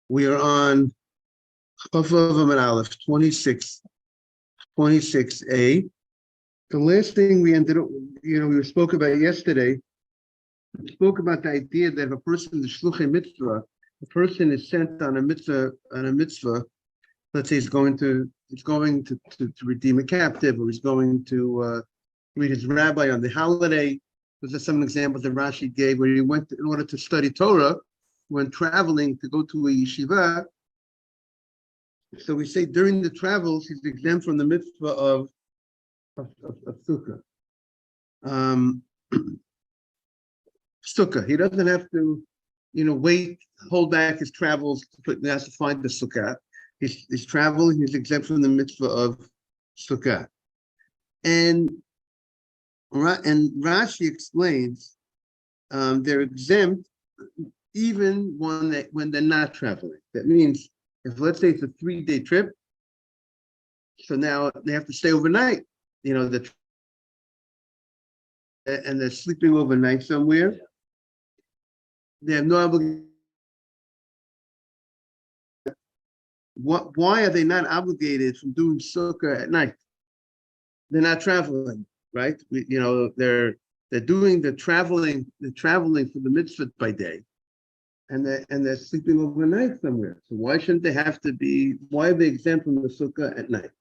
We are on Chaf Vav and Aleph 26A. The last thing we ended up, we spoke about yesterday, we spoke about the idea that if a person is shluchei mitzvah, a person is sent on a mitzvah, let's say he's going to redeem a captive, or he's going to meet his rabbi on the holiday. Those are some examples that Rashi gave where he went in order to study Torah, when traveling to go to a yeshiva. So we say during the travels, he's exempt from the mitzvah of Sukkah. Sukkah. He doesn't have to, hold back his travels. He has to find the Sukkah. He's traveling. He's exempt from the mitzvah of Sukkah. And Rashi explains they're exempt even when they're not traveling. That means if, let's say, it's a 3-day trip, so now they have to stay overnight. And they're sleeping overnight somewhere. They have no obligation. Why are they not obligated from doing sukkah at night? They're not traveling, right? They're doing the traveling for the mitzvah by day, and they're sleeping overnight somewhere. So why shouldn't they have to be? Why are they exempt from the sukkah at night?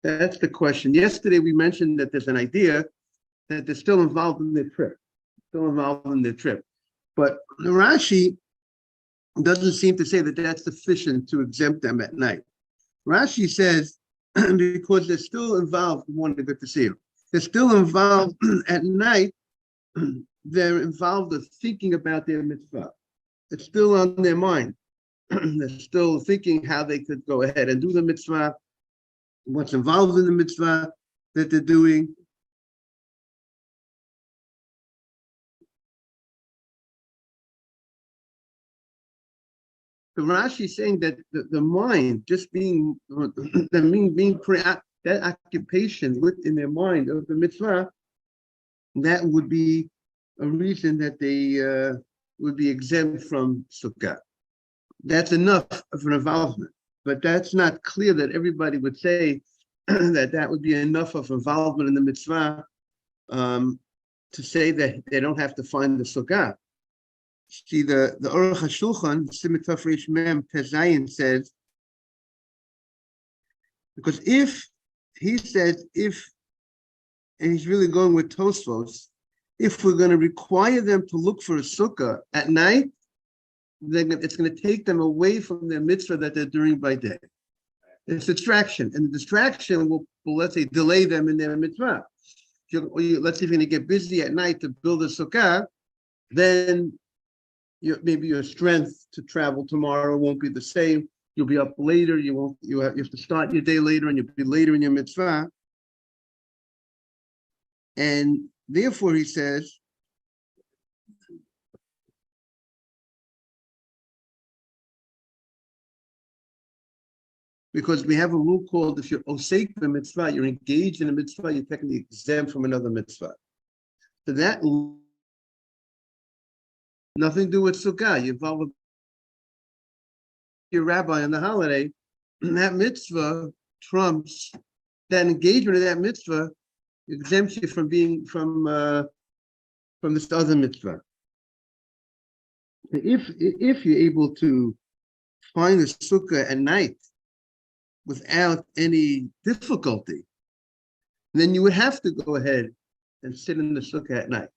That's the question. Yesterday we mentioned that there's an idea that they're still involved in their trip, but the Rashi doesn't seem to say that that's sufficient to exempt them at night. Rashi says because they're still involved. One, good to see you. They're still involved at night. They're involved with thinking about their mitzvah. It's still on their mind. They're still thinking how they could go ahead and do the mitzvah, what's involved in the mitzvah that they're doing. So Rashi is saying that the mind, just being that occupation within their mind of the mitzvah, that would be a reason that they would be exempt from sukkah. That's enough of an involvement, but that's not clear that everybody would say that would be enough of involvement in the mitzvah to say that they don't have to find the sukkah. See, the Aruch HaShulchan, Siman Tov Reish Mem Tezayin says, because if and he's really going with Tosfos, if we're going to require them to look for a sukkah at night, then it's going to take them away from their mitzvah that they're doing by day. It's a distraction, and the distraction will let's say, delay them in their mitzvah. Let's say if you're going to get busy at night to build a sukkah, then maybe your strength to travel tomorrow won't be the same. You'll be up later. You have to start your day later, and you'll be later in your mitzvah. And therefore, he says, because we have a rule called if you're osek the mitzvah, you're engaged in a mitzvah, you're technically exempt from another mitzvah. So that nothing to do with sukkah. You involve your rabbi on the holiday, and that mitzvah trumps that engagement of that mitzvah, exempts you from being from this other mitzvah. If you're able to find the sukkah at night without any difficulty, then you would have to go ahead and sit in the sukkah at night.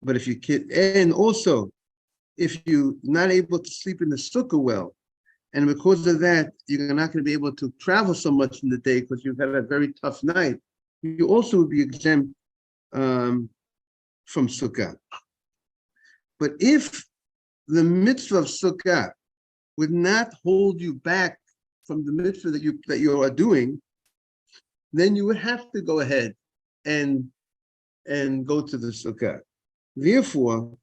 But if you can, and also if you're not able to sleep in the sukkah well, and because of that, you're not going to be able to travel so much in the day because you've had a very tough night, you also would be exempt from sukkah. But if the mitzvah of sukkah would not hold you back from the mitzvah that you are doing, then you would have to go ahead and go to the sukkah. Therefore,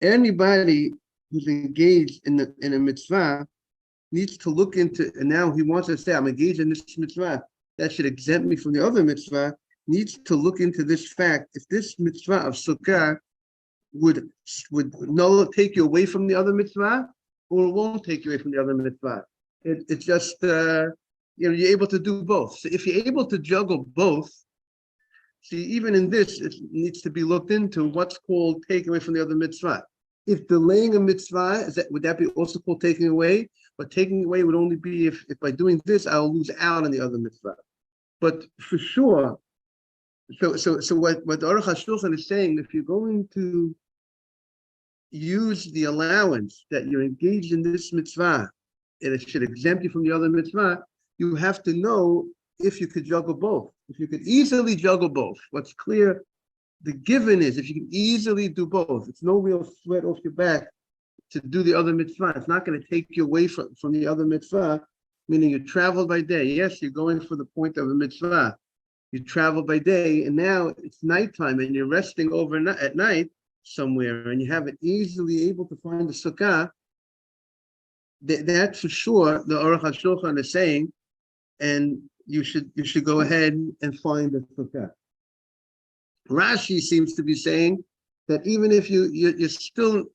anybody who's engaged in a mitzvah needs to look into, and now he wants to say, I'm engaged in this mitzvah, that should exempt me from the other mitzvah, needs to look into this fact. If this mitzvah of sukkah would take you away from the other mitzvah, or it won't take you away from the other mitzvah. It's just, you're able to do both. So if you're able to juggle both, see, even in this, it needs to be looked into what's called taking away from the other mitzvah. If delaying a mitzvah, would that be also called taking away? But taking away would only be if by doing this, I'll lose out on the other mitzvah. But for sure, so what the Aruch HaShulchan is saying, if you're going to use the allowance that you're engaged in this mitzvah, and it should exempt you from the other mitzvah, you have to know if you could juggle both. If you could easily juggle both. What's clear, the given is if you can easily do both, it's no real sweat off your back to do the other mitzvah. It's not going to take you away from the other mitzvah, meaning you travel by day. Yes, you're going for the point of a mitzvah. You travel by day, and now it's nighttime, and you're resting overnight at night somewhere, and you have it easily able to find the sukkah. That for sure, the Aruch HaShulchan is saying, and you should go ahead and find the sukkah. Rashi seems to be saying that even if you're still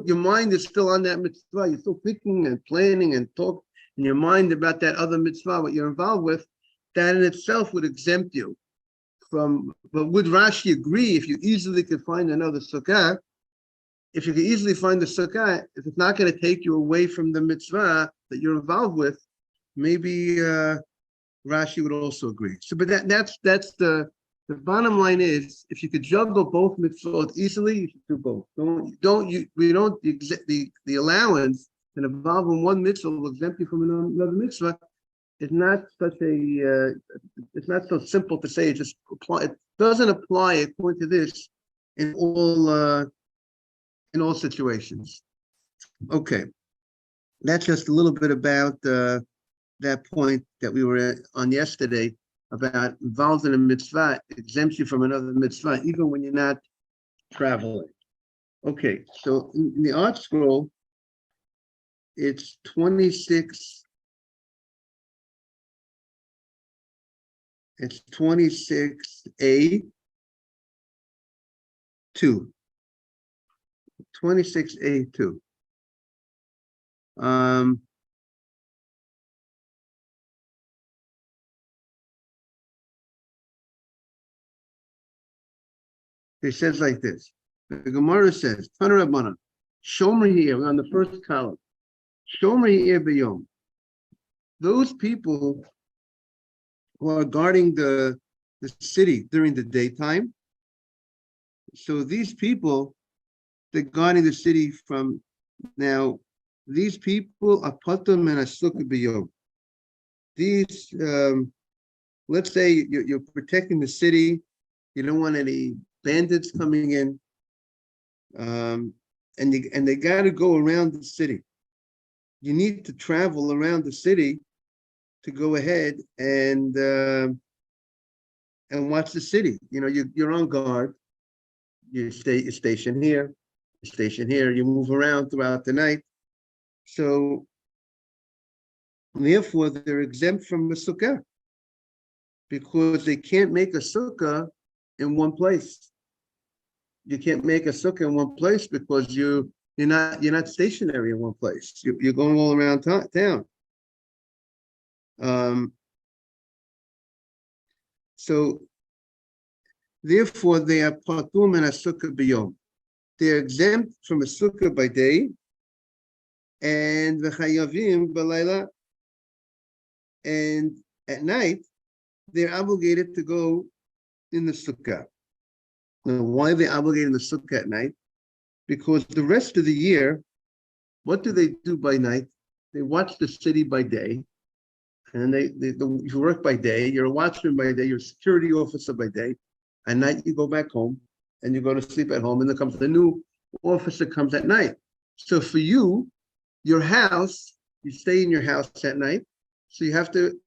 your mind is still on that mitzvah, you're still thinking and planning and talk in your mind about that other mitzvah, what you're involved with, that in itself would exempt you from. But would Rashi agree if you easily could find another sukkah? If you could easily find the sukkah, if it's not going to take you away from the mitzvah that you're involved with, maybe Rashi would also agree. So, but that's the bottom line is, if you could juggle both mitzvot easily, you should do both. The allowance and involve in one mitzvah will exempt you from another mitzvah. It's not it's not so simple to say. It just apply. It doesn't apply according to this in all situations. Okay, that's just a little bit about that point that we were on yesterday about involved in a mitzvah exempts you from another mitzvah even when you're not traveling. Okay, so in the art scroll, it's 26. It's 26A2. 26A2. It says like this. The Gemara says, Tana Rabbana, Shomer here, on the first column. Shomer here b'yom. Those people who are guarding the city during the daytime. So these people, they're guarding the city from now. These people are patum and sukkah b'yom. These, let's say you're protecting the city. You don't want any bandits coming in, and they got to go around the city. You need to travel around the city to go ahead and watch the city. You know, you're on guard. You station here, you station here. You move around throughout the night. So therefore, they're exempt from the sukkah because they can't make a sukkah in one place. You can't make a sukkah in one place because you're not stationary in one place. You're going all around town. So therefore they are patum and a sukkah b'yom. They're exempt from a sukkah by day, and v'chayavim b'layla, and at night they're obligated to go in the sukkah. Now, why are they obligated in the sukkah at night? Because the rest of the year, what do they do by night? They watch the city by day, and you work by day. You're a watchman by day. You're a security officer by day. At night, you go back home, and you go to sleep at home. And the new officer comes at night. So for you, your house, you stay in your house at night. So you have to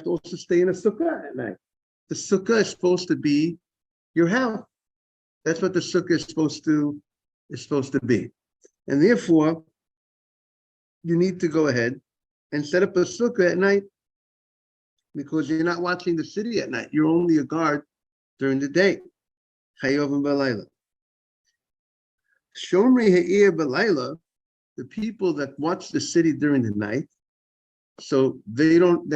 also stay in a sukkah at night. The sukkah is supposed to be your house. That's what the sukkah is supposed to be. And therefore, you need to go ahead and set up a sukkah at night because you're not watching the city at night. You're only a guard during the day. Chayov and Balayla. Shomri ha'ir Balayla, the people that watch the city during the night, so they don't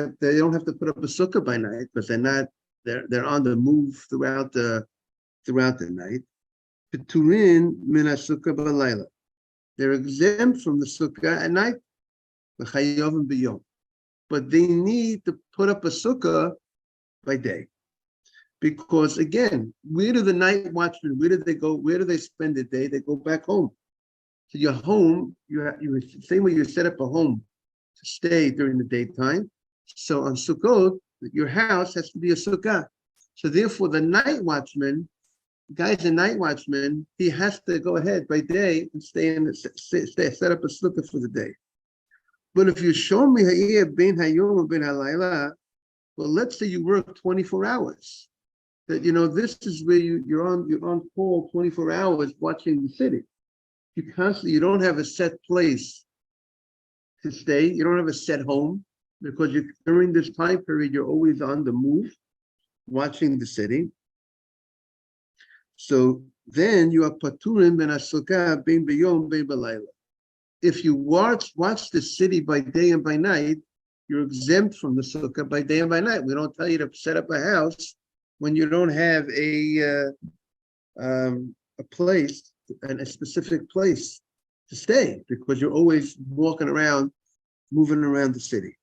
have to put up a sukkah by night because they're on the move throughout the night. Peturin min sukkah b'layla. They're exempt from the sukkah at night, but they need to put up a sukkah by day. Because again, where do the night watchmen, where do they go? Where do they spend the day? They go back home. So your home, you same way you set up a home to stay during the daytime. So on Sukkot, your house has to be a sukkah. So therefore, the night watchman, guy's a night watchman, he has to go ahead by day and set up a sukkah for the day. But if you show me ben hayom or ben halayla, well, let's say you work 24 hours. That this is where you're on call 24 hours watching the city. You don't have a set place to stay. You don't have a set home because during this time period you're always on the move, watching the city. So then you are paturim ben sukkah ben b'yom ben b'layla. If you watch the city by day and by night, you're exempt from the sukkah by day and by night. We don't tell you to set up a house when you don't have a place and a specific place to stay because you're always walking around, moving around the city.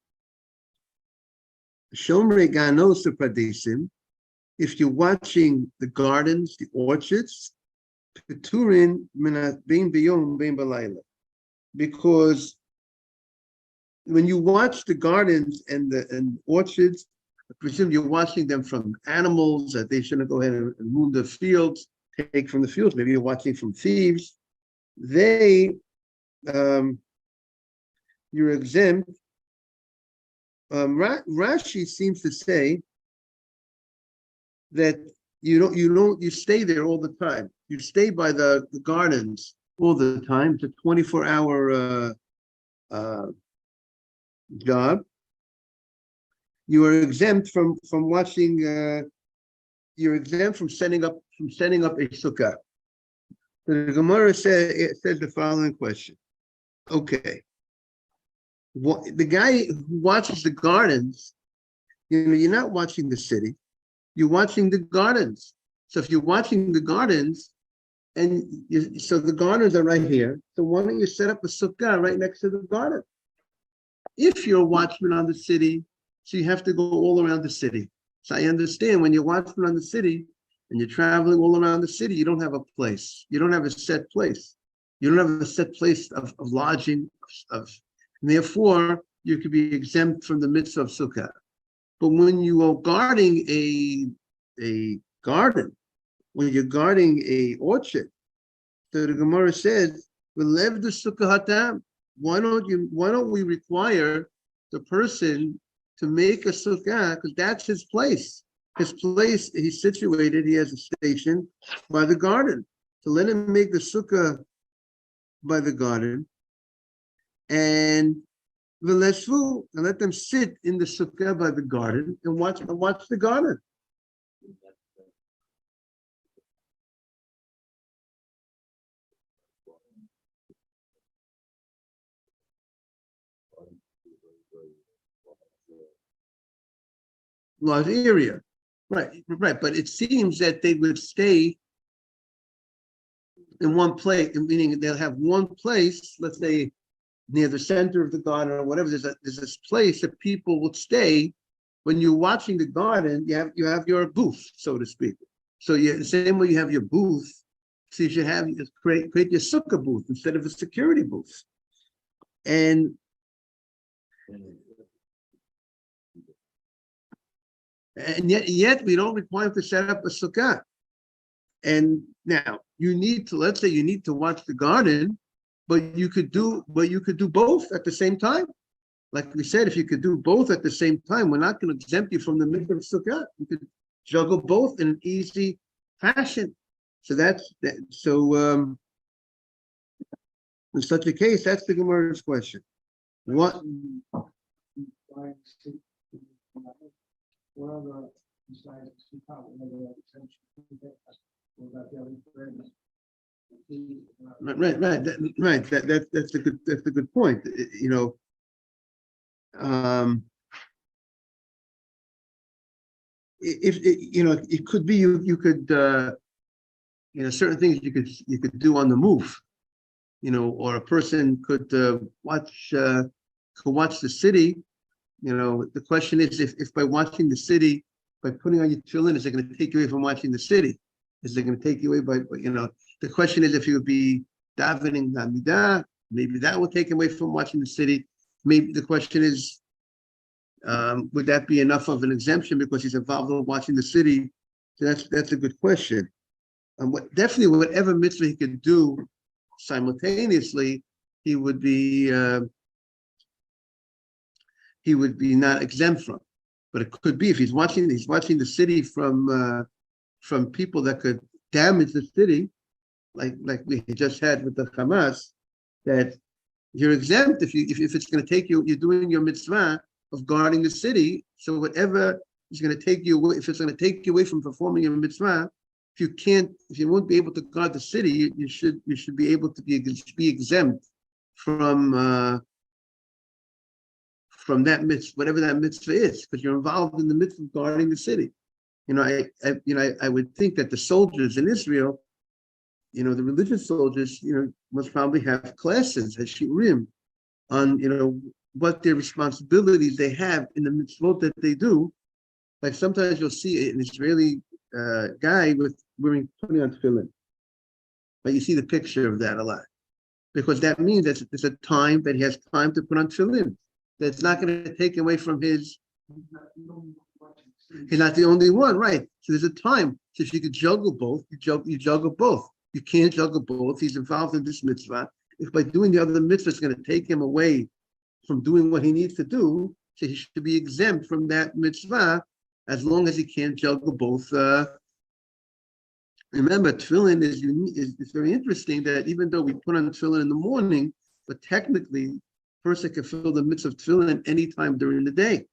Shomrei ganos u'pardesim. If you're watching the gardens, the orchards, peturin min ben b'yom ben b'layla. Because when you watch the gardens and orchards, I presume you're watching them from animals that they shouldn't go ahead and ruin the fields, take from the fields. Maybe you're watching from thieves. You're exempt. Rashi seems to say that you stay there all the time. You stay by the gardens all the time. It's a 24-hour job. You are exempt from watching. You're exempt from setting up a sukkah. So the Gemara says the following question. Okay, the guy who watches the gardens, you're not watching the city. You're watching the gardens. So if you're watching the gardens, so the gardens are right here. So why don't you set up a sukkah right next to the garden? If you're a watchman on the city, so you have to go all around the city. So I understand when you're watchman on the city and you're traveling all around the city, you don't have a place. You don't have a set place. You don't have a set place of lodging. And therefore, you could be exempt from the mitzvah of sukkah. But when you are guarding a garden, when you're guarding a orchard, so the Gemara says, "V'lev the sukkah hatam." Why don't we require the person to make a sukkah because that's his place. His place, he's situated. He has a station by the garden. So let him make the sukkah by the garden, and let them sit in the sukkah by the garden and watch the garden. Large area, right. But it seems that they would stay in one place, meaning they'll have one place, let's say near the center of the garden or whatever. There's this place that people would stay. When you're watching the garden, you have your booth, so to speak. So the same way you have your booth, so you should create your sukkah booth instead of a security booth. And yet we don't require to set up a sukkah. And now let's say you need to watch the garden, but you could do both at the same time. Like we said, if you could do both at the same time, we're not going to exempt you from the mitzvah of sukkah. You could juggle both in an easy fashion. So that's that. So in such a case, that's the Gemara's question. What are the besides sukkah? Right. That's a good point. Um, if it could be you could certain things you could do on the move, or a person could watch the city. The question is if by watching the city, by putting on your tefillin, is it going to take you away from watching the city? Is it going to take you away the question is if you would be davening Amidah, maybe that will take away from watching the city. Maybe the question is, would that be enough of an exemption because he's involved in watching the city? So that's a good question. Definitely whatever mitzvah he could do simultaneously, he would be not exempt from. But it could be if he's watching the city from people that could damage the city, like we just had with the Hamas, that you're exempt if it's going to take you. You're doing your mitzvah of guarding the city. So whatever is going to take you away, if it's going to take you away from performing your mitzvah, if you won't be able to guard the city, you should be able to be exempt from that mitzvah, whatever that mitzvah is, because you're involved in the mitzvah of guarding the city. I would think that the soldiers in Israel, the religious soldiers, must probably have classes at Shiurim on, what their responsibilities they have in the mitzvot that they do. Like sometimes you'll see an Israeli guy putting on tefillin, but you see the picture of that a lot, because that means that there's a time that he has time to put on tefillin. That's not going to take away from his. He's not the only one, right? So there's a time. So if you could juggle both, you juggle both. You can't juggle both. He's involved in this mitzvah. If by doing the other mitzvah it's going to take him away from doing what he needs to do, so he should be exempt from that mitzvah as long as he can't juggle both. Remember, tefillin is very interesting that even though we put on tefillin in the morning, but technically, a person can fulfill the mitzvah of tefillin anytime during the day.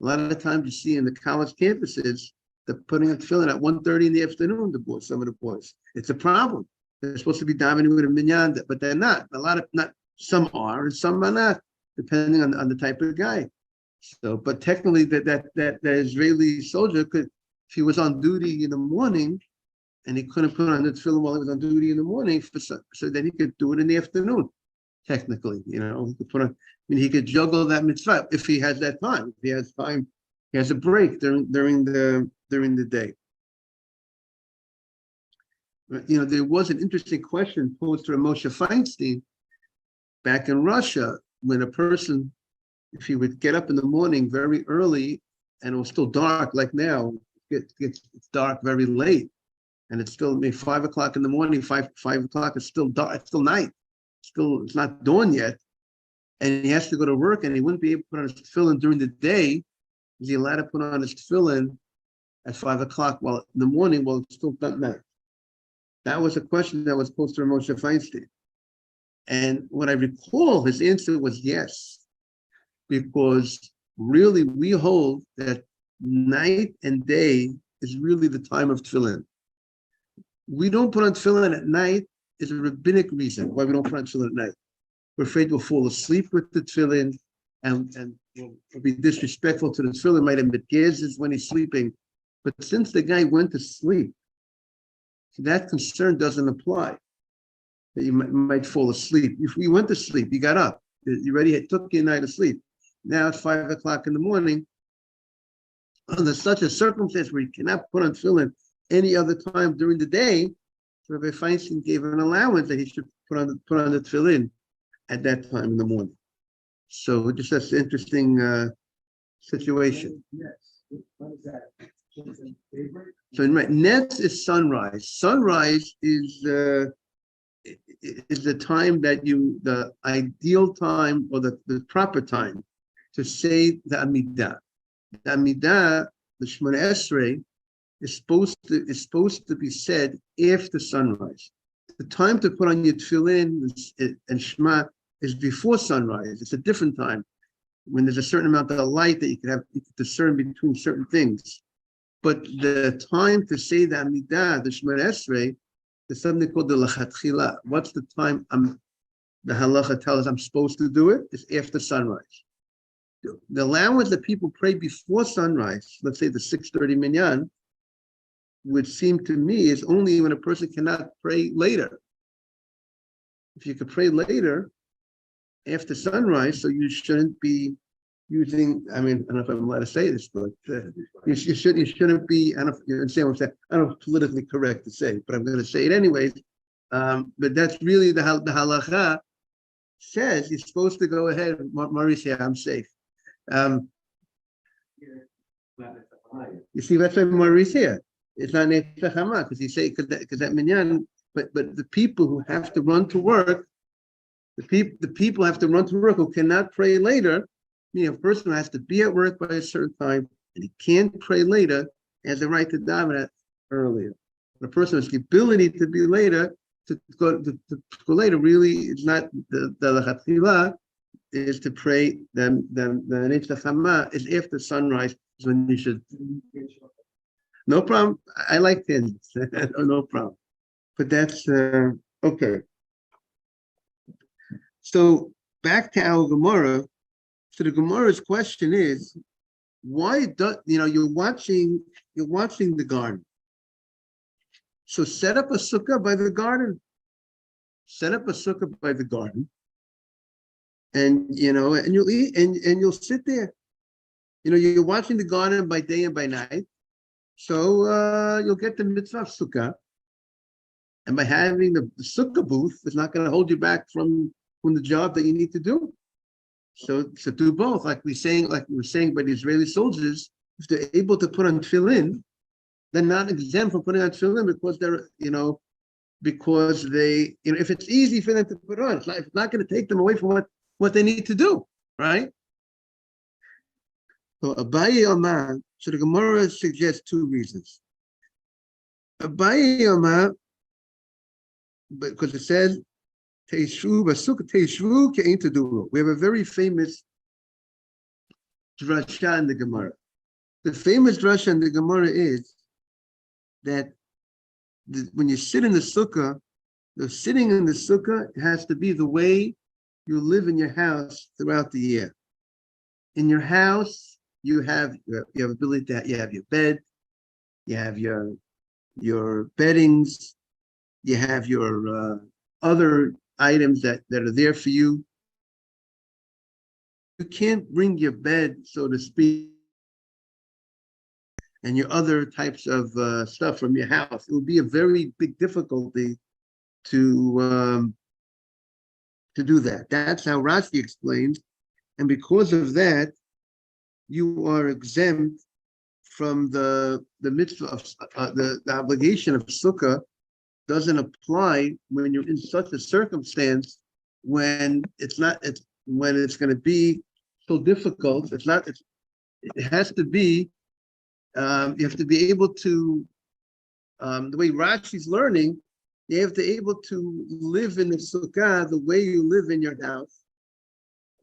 A lot of the times you see in the college campuses, they're putting on tefillin at 1:30 in the afternoon, some of the boys. It's a problem. They're supposed to be davening with a minyan, but they're not. Some are and some are not, depending on the type of guy. So, but technically that Israeli soldier could, if he was on duty in the morning and he couldn't put on the tefillin while he was on duty in the morning, so then he could do it in the afternoon. Technically, he could he could juggle that mitzvah if he has that time. If he has time, he has a break during the day. There was an interesting question posed to Moshe Feinstein back in Russia, when a person, if he would get up in the morning very early and it was still dark, like now, it's dark very late, and it's still maybe 5 o'clock in the morning, 5 o'clock, it's still dark, it's still night. It's not dawn yet, and he has to go to work, and he wouldn't be able to put on his tefillin during the day. Is he allowed to put on his tefillin at 5 o'clock while in the morning while it's still not night? That was a question that was posed to Moshe Feinstein. And what I recall, his answer was yes, because really we hold that night and day is really the time of tefillin. We don't put on tefillin at night. Is a rabbinic reason why we don't put on tefillin at night. We're afraid we'll fall asleep with the tefillin and we'll be disrespectful to the tefillin, might admit gazes when he's sleeping. But since the guy went to sleep, that concern doesn't apply. That you might fall asleep. If you went to sleep, you got up, you already took your night of sleep. Now it's 5 o'clock in the morning. Under such a circumstance where you cannot put on tefillin any other time during the day, Rabbi Feinstein gave an allowance that he should put on the tefillin at that time in the morning. So just that's an interesting situation. Yes. What is that? So Netz is sunrise. Sunrise is the time that the ideal time or the proper time to say the Amidah. The Amidah, the Shemona Esrei, is supposed to be said after sunrise. The time to put on your tefillin and Shema is before sunrise. It's a different time when there's a certain amount of light that you can discern between certain things. But the time to say the Amidah, the Shemona Esrei, There's something called the lachatchila. What's the time the halacha tells us I'm supposed to do it? It's after sunrise. The allowance that people pray before sunrise, let's say the 6:30 minyan, would seem to me is only when a person cannot pray later. If you could pray later, after sunrise, so you shouldn't be using, I mean, I don't know if I'm allowed to say this, but you shouldn't be, I don't know if you understand what I'm saying. I don't know if it's politically correct to say, but I'm going to say it anyways. But that's really the halacha says you're supposed to go ahead. Maurice, yeah, I'm safe. You see, that's why Maurice here. It's not Nefesh Hama, because you say, because that minyan, but the people who have to run to work, the people have to run to work who cannot pray later. A person who has to be at work by a certain time and he can't pray later has the right to daven earlier. The person has the ability to be later, to go later, really is not the lechatchila, is to pray. Then the Nefesh Hama is after sunrise is when you should. No problem. I like things. No problem. But that's okay. So back to our Gemara. So the Gemara's question is, why do you're watching the garden? So set up a sukkah by the garden. Set up a sukkah by the garden, and and you'll eat and you'll sit there. You're watching the garden by day and by night. So you'll get the mitzvah of sukkah, and by having the sukkah booth, it's not going to hold you back from the job that you need to do. So do both, like we were saying by the Israeli soldiers, if they're able to put on tefillin, they're not exempt from putting on tefillin because they're because they if it's easy for them to put on, it's not going to take them away from what they need to do, right? So Abaye Omar, so the Gemara suggests two reasons. Abaye Omar, because it says, Teishvu ke'in taduro. We have a very famous drasha in the Gemara. The famous drasha in the Gemara is that when you sit in the sukkah, the sitting in the sukkah has to be the way you live in your house throughout the year. In your house, you have ability to you have your bed, you have your beddings, you have your other items that are there for you. You can't bring your bed, so to speak, and your other types of stuff from your house. It would be a very big difficulty to do that. That's how Rashi explains, and because of that, you are exempt from the mitzvah of the obligation of sukkah. Doesn't apply when you're in such a circumstance when it's going to be so difficult. It has to be. You have to be able to. The way Rashi's learning, you have to be able to live in the sukkah the way you live in your house.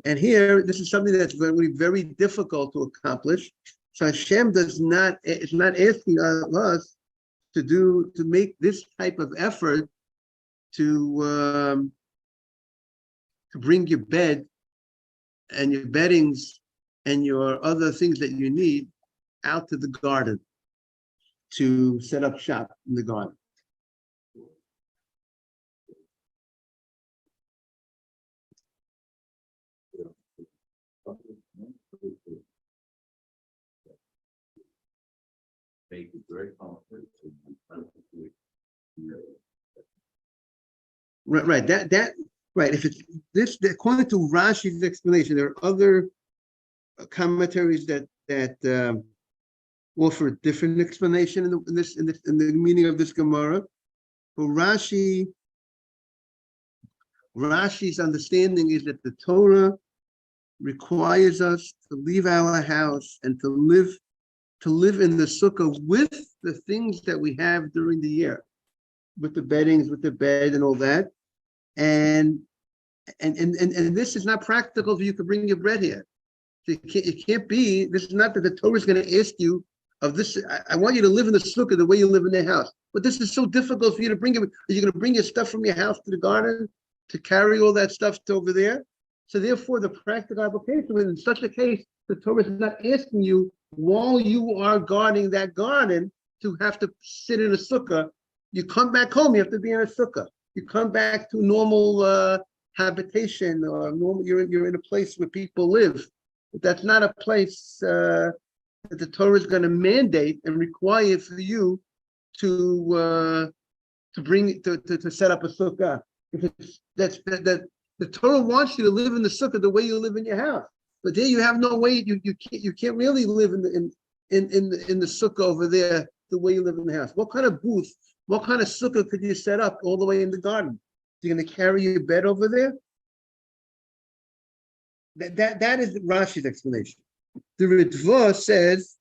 And here, this is something that's very, very difficult to accomplish. So Hashem is not asking us to make this type of effort to bring your bed and your beddings and your other things that you need out to the garden to set up shop in the garden. Make it very complicated. Right. That right. If it's this, according to Rashi's explanation, there are other commentaries that offer a different explanation in the meaning of this Gemara. But Rashi's understanding is that the Torah requires us to leave our house and to live in the sukkah with the things that we have during the year, with the beddings, with the bed and all that. And this is not practical for you to bring your bread here. It can't be, this is not that the Torah is going to ask you of this. I want you to live in the sukkah the way you live in the house. But this is so difficult for you to bring it. Are you going to bring your stuff from your house to the garden to carry all that stuff to over there? So therefore, the practical application in such a case, the Torah is not asking you while you are guarding that garden to have to sit in a sukkah. You come back home, you have to be in a sukkah. You come back to normal habitation, or normal. You're in a place where people live. But that's not a place that the Torah is going to mandate and require for you to bring to set up a sukkah. If it's that the Torah wants you to live in the sukkah the way you live in your house, but there you have no way. You can't really live in the sukkah over there the way you live in the house. What kind of booth? What kind of sukkah could you set up all the way in the garden? You're going to carry your bed over there? That is Rashi's explanation. The Ritva says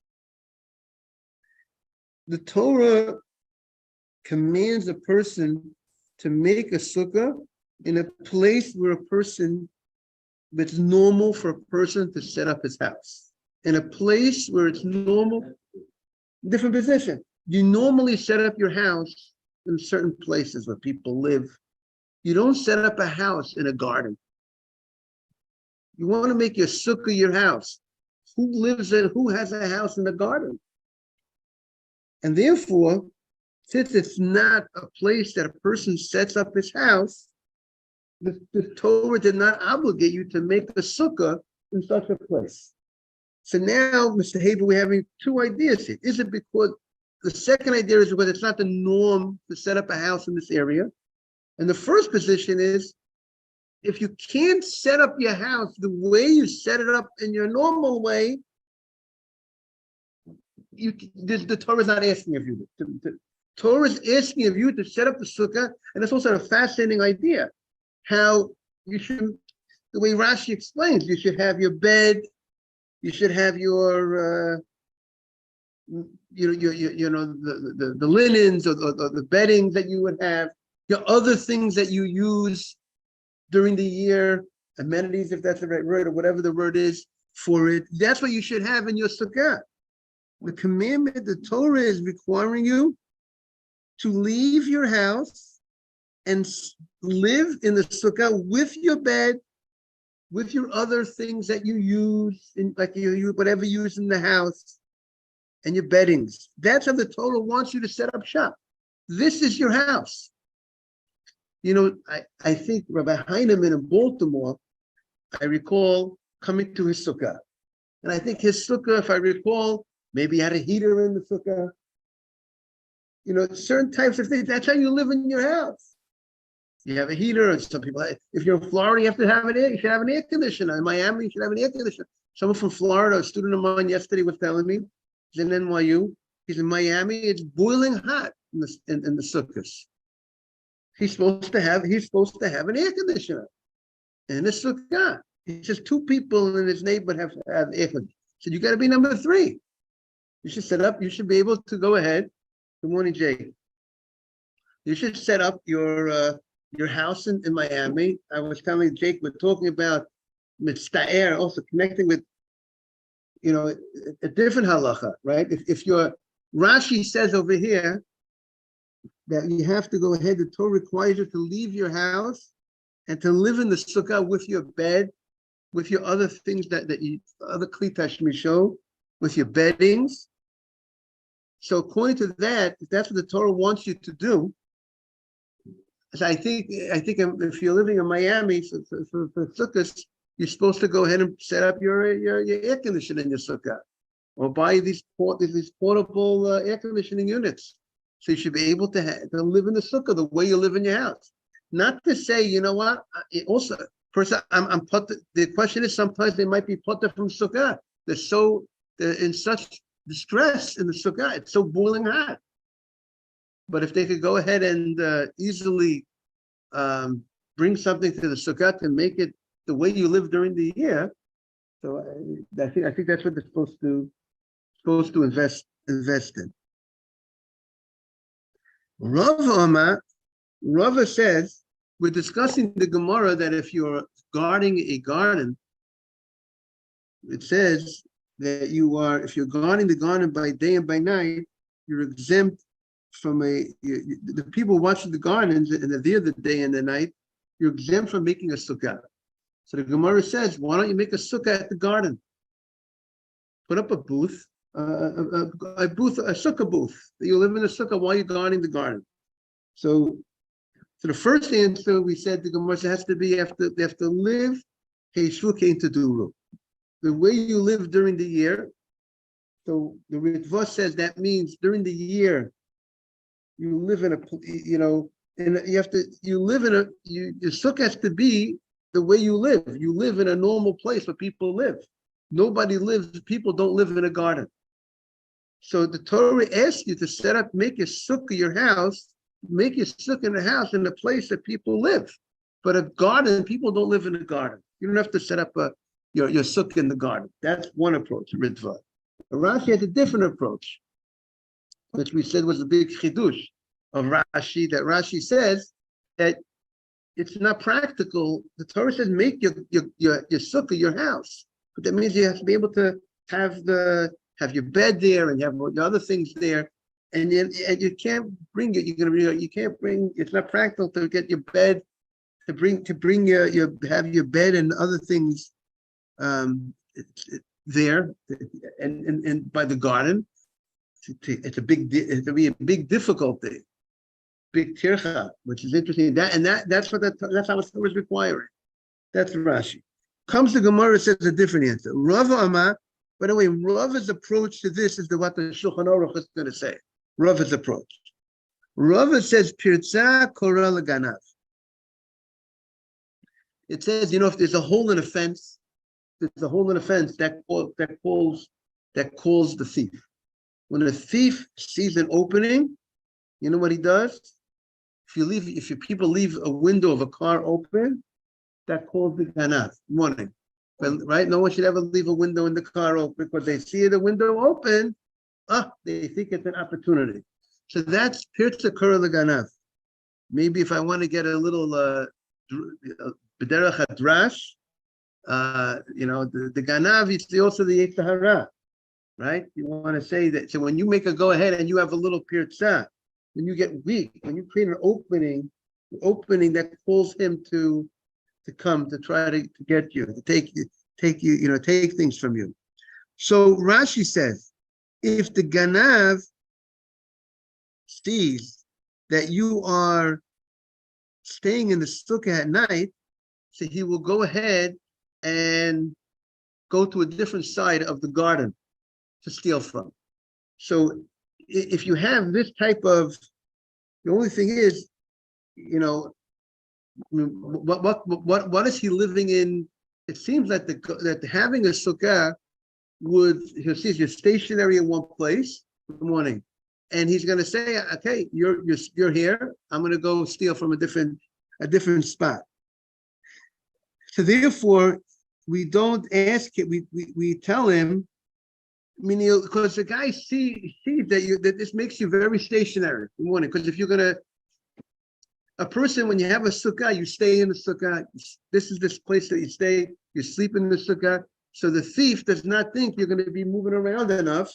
the Torah commands a person to make a sukkah in a place where it's normal for a person to set up his house. In a place where it's normal, different position. You normally set up your house in certain places where people live. You don't set up a house in a garden. You want to make your sukkah your house. Who has a house in a garden? And therefore, since it's not a place that a person sets up his house, the Torah did not obligate you to make a sukkah in such a place. So now, Mr. Haber, we're having two ideas here. Is it because the second idea is because it's not the norm to set up a house in this area? And the first position is, if you can't set up your house the way you set it up in your normal way, the Torah is not asking of you. The Torah is asking of you to set up the sukkah, and it's also a fascinating idea. How you should, the way Rashi explains, you should have your bed, you should have your, the linens or the bedding that you would have, your other things that you use during the year, amenities, if that's the right word, or whatever the word is for it. That's what you should have in your sukkah. The commandment, the Torah is requiring you to leave your house and live in the sukkah with your bed, with your other things that you use, like you whatever you use in the house, and your beddings. That's how the Torah wants you to set up shop. This is your house. I think Rabbi Heinemann in Baltimore, I recall coming to his sukkah. And I think his sukkah, if I recall, maybe had a heater in the sukkah. Certain types of things. That's how you live in your house. You have a heater, and some people, if you're in Florida, you should have an air conditioner. In Miami, you should have an air conditioner. Someone from Florida, a student of mine yesterday was telling me, he's in NYU, he's in Miami, it's boiling hot in the sukkahs. He's supposed to have an air conditioner in the sukkah. He says 2 people in his neighborhood have air conditioning. So you got to be number 3. You should set up. You should be able to go ahead. Good morning, Jake. You should set up your house in Miami. I was telling Jake, we're talking about mitztaer, also connecting with a different halacha, right? If your Rashi says over here that you have to go ahead, the Torah requires you to leave your house and to live in the sukkah with your bed, with your other things other klitash misho, with your beddings. So according to that, if that's what the Torah wants you to do, so I think if you're living in Miami for sukkahs, you're supposed to go ahead and set up your air conditioning in your sukkah, or buy these portable air conditioning units. So you should be able to live in the sukkah the way you live in your house. Not to say, you know what? Also, first, the question is sometimes they might be put from sukkah. They're in such distress in the sukkah. It's so boiling hot. But if they could go ahead and easily bring something to the sukkah to make it the way you live during the year, so I think that's what they're supposed to invest in. Rava says, we're discussing the Gemara that if you're guarding a garden, it says that you are, if you're guarding the garden by day and by night, you're exempt from the people watching the gardens, and they're there the day and the night, you're exempt from making a sukkah. So the Gemara says, why don't you make a sukkah at the garden? Put up a booth, a sukkah booth. You live in a sukkah while you're guarding the garden. So the first answer we said the Gemara has to be they have to live to do the way you live during the year. So the Ritva says that means during the year you live in your sukkah has to be the way you live. You live in a normal place where people live. People don't live in a garden. So the Torah asks you to make your sukkah, your house, make your sukkah in a house in a place that people live. But a garden, people don't live in a garden. You don't have to set up your sukkah in the garden. That's one approach, Ritva. Rashi has a different approach, which we said was a big chidush of Rashi, that Rashi says that it's not practical. The Torah says make your sukkah, your house. But that means you have to be able to have your bed there and have your other things there. And you can't bring it. You can't bring. It's not practical to get your bed, to bring have your bed and other things there and by the garden. It's a big difficulty, big tircha, which is interesting. That's how it was requiring. That's Rashi. Comes the Gemara, says a different answer. Rava Amar. By the way, Rava's approach to this is what the Shulchan Aruch is going to say. Rava's approach. Rava says Pirza Korah Ganav. It says, if there's a hole in a fence, that calls the thief. When a thief sees an opening, you know what he does? If people leave a window of a car open, that calls the ganav. Morning. Right? No one should ever leave a window in the car open because they see the window open. They think it's an opportunity. So that's Pirza Korah Ganav. Maybe if I want to get a little B'derech Hadrash, the Ganav is also the Yetzer Hara, right? You want to say that. So when you make a go ahead and you have a little Pirza, when you get weak, when you create an opening that calls him to come to try to get you, to take things from you. So Rashi says, if the Ganav sees that you are staying in the sukkah at night, so he will go ahead and go to a different side of the garden to steal from. So if you have this type of, the only thing is, what is he living in? It seems that that having a sukkah he sees you're stationary in one place. Good morning, and he's going to say, "Okay, you're here. I'm going to go steal from a different spot." So therefore, we don't ask it. We tell him, meaning because the guy sees that this makes you very stationary. Good morning, because if you're going to a person, when you have a sukkah, you stay in the sukkah. This is this place that you stay. You sleep in the sukkah. So the thief does not think you're going to be moving around enough.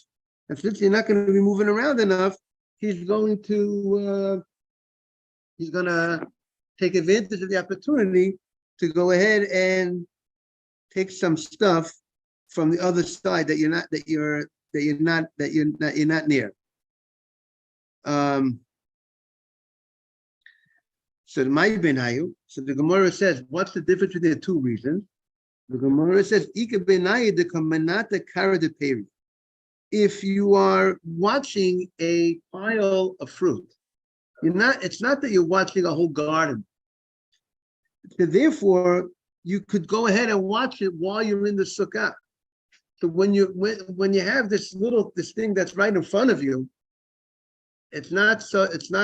And since you're not going to be moving around enough, he's going to take advantage of the opportunity to go ahead and take some stuff from the other side that you're not near. So the Gemara says, what's the difference between the two reasons? The Gemara says, if you are watching a pile of fruit, it's not that you're watching a whole garden. So therefore, you could go ahead and watch it while you're in the sukkah. So when you have this thing that's right in front of you, it's not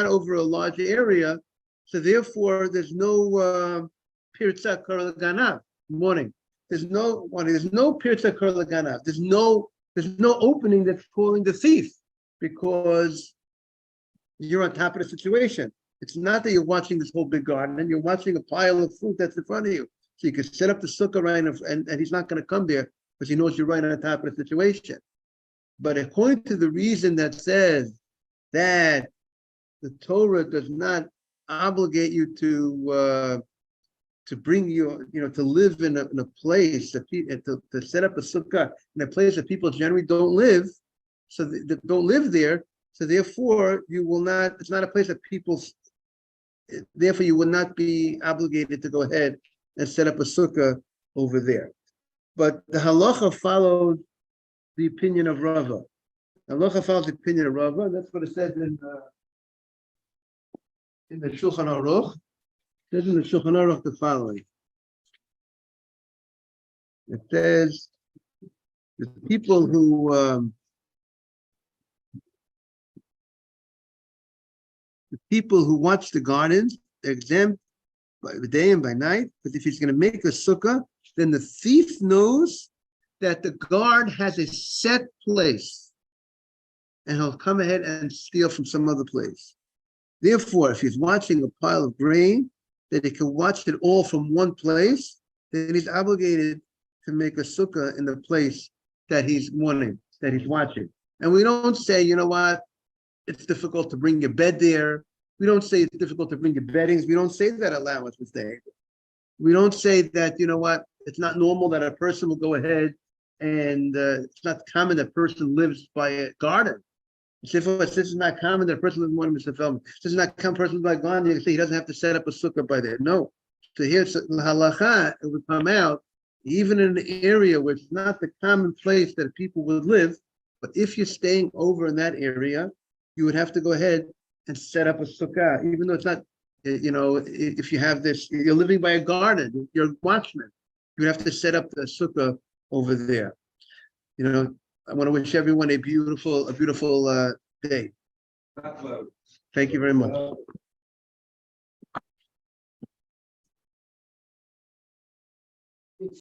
over a large area. So therefore, there's no Pirza Korah Ganav. Morning. There's no Pirza Korah Ganav. There's no opening that's calling the thief because you're on top of the situation. It's not that you're watching this whole big garden and you're watching a pile of fruit that's in front of you. So you can set up the sukkah right and he's not going to come there because he knows you're right on top of the situation. But according to the reason that says that the Torah does not obligate you to bring you, to live in a place that to set up a sukkah in a place that people generally don't live, so they don't live there. So therefore, you will not. It's not a place that people. Therefore, you will not be obligated to go ahead and set up a sukkah over there. But the halacha followed the opinion of Rava. Halacha follows the opinion of Rava, and that's what it says in the Shulchan Aruch. It says in the Shulchan Aruch the following. It says the people who watch the gardens, they're exempt by day and by night. But if he's going to make a sukkah, then the thief knows that the guard has a set place, and he'll come ahead and steal from some other place. Therefore, if he's watching a pile of grain, that he can watch it all from one place, then he's obligated to make a sukkah in the place that he's wanting, that he's watching. And we don't say, you know what, it's difficult to bring your bed there. We don't say it's difficult to bring your beddings. We don't say that allowance mistake. We don't say that, you know what, it's not normal that a person will go ahead and it's not common that a person lives by a garden. This is not common that a person lives in one of Mr. Feldman. This is not common person by a garden. You can say he doesn't have to set up a sukkah by there. No. So here's the halacha, it would come out, even in an area where it's not the common place that people would live, but if you're staying over in that area, you would have to go ahead and set up a sukkah, even though it's not, if you have this, you're living by a garden, you're a watchman, you have to set up the sukkah over there. I want to wish everyone a beautiful day. Thank you very much.